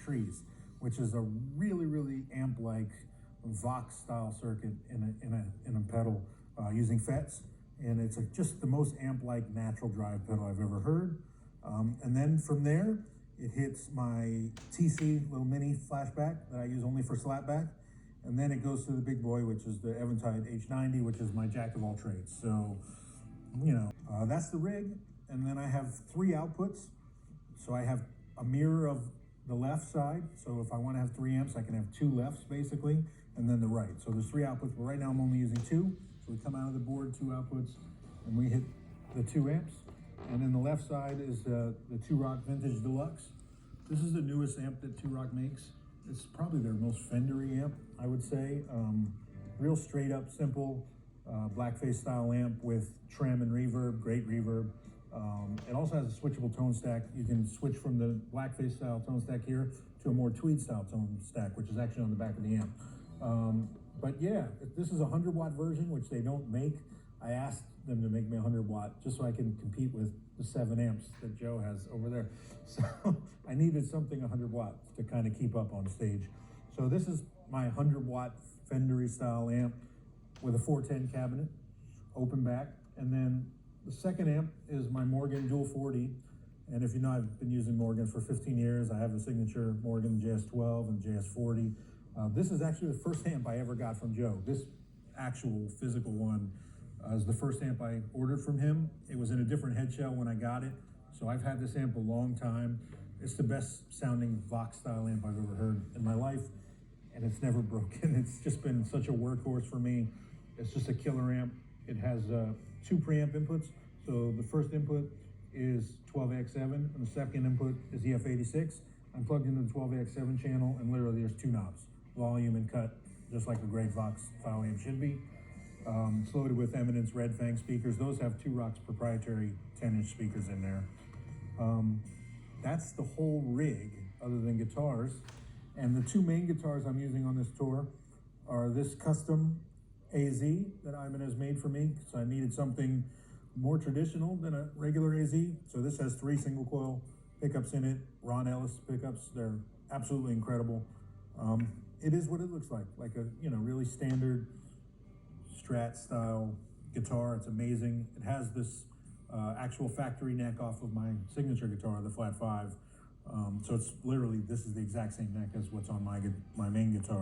Trees, which is a really amp-like Vox-style circuit in a pedal using FETs, and it's just the most amp-like natural drive pedal I've ever heard. And then from there, it hits my TC little mini flashback that I use only for slapback, and then it goes to the big boy, which is the Eventide H90, which is my jack of all trades. So, that's the rig, and then I have 3 outputs. So I have a mirror of the left side, so if I want to have 3 amps, I can have 2 lefts basically, and then the right. So there's 3 outputs, but right now I'm only using 2. So we come out of the board, 2 outputs, and we hit the 2 amps. And then the left side is the Two Rock Vintage Deluxe. This is the newest amp that Two Rock makes. It's probably their most Fendery amp, I would say. Real straight up, simple, blackface style amp with trem and reverb, great reverb. It also has a switchable tone stack. You can switch from the blackface style tone stack here to a more tweed style tone stack, which is actually on the back of the amp. But yeah, this is a 100-watt version, which they don't make. I asked them to make me a 100-watt just so I can compete with the 7 amps that Joe has over there. So I needed something 100-watt to kind of keep up on stage. So this is my 100-watt Fendery style amp with a 410 cabinet, open back. And then the second amp is my Morgan Dual 40. And if you know, I've been using Morgan for 15 years. I have the signature Morgan JS12 and JS40. This is actually the first amp I ever got from Joe. This actual physical one is the first amp I ordered from him. It was in a different head shell when I got it. So I've had this amp a long time. It's the best sounding Vox style amp I've ever heard in my life. And it's never broken. It's just been such a workhorse for me. It's just a killer amp. It has 2 preamp inputs. So the first input is 12AX7 and the second input is EF86. I'm plugged into the 12AX7 channel and literally there's 2 knobs, volume and cut, just like a great Vox style amp should be. It's loaded with Eminence Red Fang speakers. Those have Two Rock's proprietary 10-inch speakers in there. That's the whole rig other than guitars. And the 2 main guitars I'm using on this tour are this custom AZ that Ibanez made for me, so I needed something more traditional than a regular AZ. So this has 3 single coil pickups in it, Ron Ellis pickups. They're absolutely incredible. It is what it looks like a really standard Strat style guitar. It's amazing. It has this actual factory neck off of my signature guitar, the Flat 5. So it's literally, this is the exact same neck as what's on my main guitar.